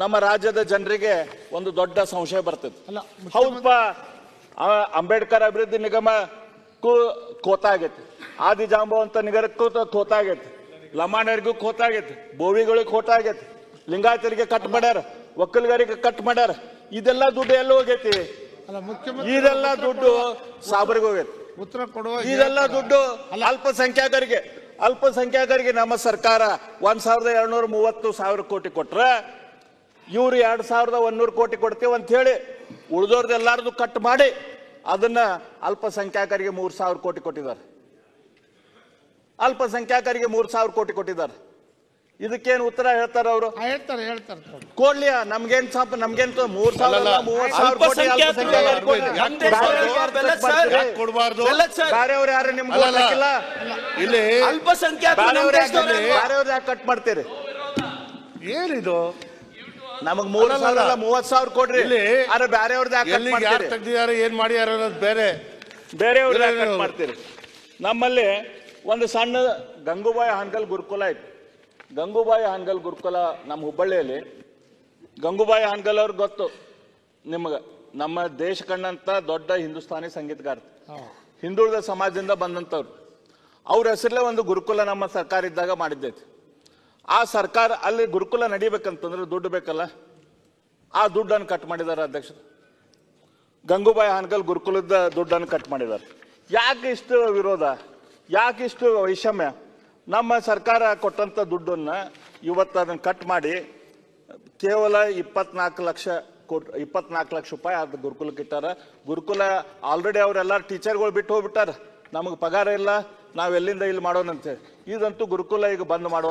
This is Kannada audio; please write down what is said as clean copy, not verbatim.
ನಮ್ಮ ರಾಜ್ಯದ ಜನರಿಗೆ ಒಂದು ದೊಡ್ಡ ಸಂಶಯ ಬರ್ತದೆ. ಹೌದಪ್ಪ, ಅಂಬೇಡ್ಕರ್ ಅಭಿವೃದ್ಧಿ ನಿಗಮಕ್ಕೂ ಖೋತಾ ಆಗೈತಿ, ಆದಿಜಾಂಬವಂತ ನಿಗಮಕ್ಕೂ ಖೋತಾ ಆಗೈತಿ, ಲಮಾಣರಿಗೂ ಖೋತಾ ಆಗೈತಿ, ಬೋವಿಗಳಿಗೆ ಖೋತಾ ಆಗೈತಿ, ಲಿಂಗಾಯತರಿಗೆ ಕಟ್ ಮಾಡ್ಯಾರ, ಒಕ್ಕಲಿಗರಿಗೆ ಕಟ್ ಮಾಡ್ಯಾರ. ಇದೆಲ್ಲ ದುಡ್ಡು ಎಲ್ಲ ಹೋಗೈತಿ? ಇದೆಲ್ಲ ದುಡ್ಡು ಸಾಬರಿಗೆ ಹೋಗೈತಿ. ಉತ್ತರ ಕೊಡುವ ಇದೆಲ್ಲ ದುಡ್ಡು ಅಲ್ಪಸಂಖ್ಯಾತರಿಗೆ ನಮ್ಮ ಸರ್ಕಾರ 1,230,000 ಕೋಟಿ ಕೊಟ್ರ, ಇವ್ರು 2,100 ಕೋಟಿ ಕೊಡ್ತೇವೆ ಅಂತ ಹೇಳಿ ಉಳಿದವ್ರದ್ದು ಎಲ್ಲಾರ್ದು ಕಟ್ ಮಾಡಿ ಅದನ್ನ ಅಲ್ಪಸಂಖ್ಯಾತರಿಗೆ 3,000 ಕೋಟಿ ಕೊಟ್ಟಿದ್ದಾರೆ. ಅಲ್ಪಸಂಖ್ಯಾತರಿಗೆ 3,000 ಕೋಟಿ ಕೊಟ್ಟಿದ್ದಾರೆ. ಇದಕ್ಕೇನು ಉತ್ತರ ಹೇಳ್ತಾರ ಅವರು? ಹೇಳ್ತಾರೆ ಕೊಡ್ಲಿಯ ನಮ್ಗೇನ್ 3,000 30,000 ಕೋಟಿ ಕೊಡಬಾರ್ದು. ಬೇರೆಯವ್ರು ಯಾರು ನಿಮ್ಗೆ ಗೊತ್ತಿಲ್ಲ, ಇಲ್ಲಿ ಬೇರೆಯವ್ರು ಯಾಕೆ ಕಟ್ ಮಾಡ್ತೀರಿ? ಏನಿದು? ನಮಗ್ 3,000 30,000 ಕೊಡ್ರಿ, ಆದ್ರೆ ಬೇರೆಯವ್ರದ್ದು ಯಾರು ತೆಗ್ದಿದ್ದಾರೆ, ಏನ್ ಮಾಡ್ಯಾರ ಅನ್ನೋದು ಬೇರೆ, ಬೇರೆಯವ್ರದ್ದು ಯಾಕೆ ಕಟ್ ಮಾಡ್ತೀರಿ? ನಮ್ಮಲ್ಲಿ ಒಂದು ಸಣ್ಣ ಗಂಗೂಬಾಯಿ ಹಾನ್ಗಲ್ ಗುರುಕುಲ ಐತಿ. ಗಂಗೂಬಾಯಿ ಹಾನ್ಗಲ್ ಗುರುಕುಲ ನಮ್ಮ ಹುಬ್ಬಳ್ಳಿಯಲ್ಲಿ. ಗಂಗೂಬಾಯಿ ಹಾನ್ಗಲ್ ಅವ್ರಿಗೆ ಗೊತ್ತು ನಿಮ್ಗೆ, ನಮ್ಮ ದೇಶ ಕಂಡಂತ ದೊಡ್ಡ ಹಿಂದೂಸ್ತಾನಿ ಸಂಗೀತಗಾರ, ಹಿಂದುಳಿದ ಸಮಾಜದಿಂದ ಬಂದಂಥವ್ರು. ಅವ್ರ ಹೆಸರಲ್ಲೇ ಒಂದು ಗುರುಕುಲ ನಮ್ಮ ಸರ್ಕಾರ ಇದ್ದಾಗ ಮಾಡಿದ್ದೈತಿ. ಆ ಸರ್ಕಾರ ಅಲ್ಲಿ ಗುರುಕುಲ ನಡಿಬೇಕಂತಂದ್ರೆ ದುಡ್ಡು ಬೇಕಲ್ಲ, ಆ ದುಡ್ಡನ್ನು ಕಟ್ ಮಾಡಿದ್ದಾರೆ ಅಧ್ಯಕ್ಷರು. ಗಂಗೂಬಾಯಿ ಹಾನ್ಗಲ್ ಗುರುಕುಲದ ದುಡ್ಡನ್ನು ಕಟ್ ಮಾಡಿದ್ದಾರೆ. ಯಾಕೆ ಇಷ್ಟು ವಿರೋಧ, ಯಾಕೆ ಇಷ್ಟು ವೈಷಮ್ಯ? ನಮ್ಮ ಸರ್ಕಾರ ಕೊಟ್ಟಂತ ದುಡ್ಡನ್ನ ಇವತ್ತು ಅದನ್ನು ಕಟ್ ಮಾಡಿ ಕೇವಲ 24 ಲಕ್ಷ ರೂಪಾಯಿ ಅದು ಗುರುಕುಲಕ್ಕೆ ಇಟ್ಟಾರ. ಗುರುಕುಲ ಆಲ್ರೆಡಿ ಅವರೆಲ್ಲ ಟೀಚರ್ಗಳು ಬಿಟ್ಟು ಹೋಗ್ಬಿಟ್ಟಾರ, ನಮಗೆ ಪಗಾರ ಇಲ್ಲ, ನಾವೆಲ್ಲಿಂದ ಇಲ್ಲಿ ಮಾಡೋಣಂತೆ. ಇದಂತೂ ಗುರುಕುಲ ಈಗ ಬಂದ್ ಮಾಡೋ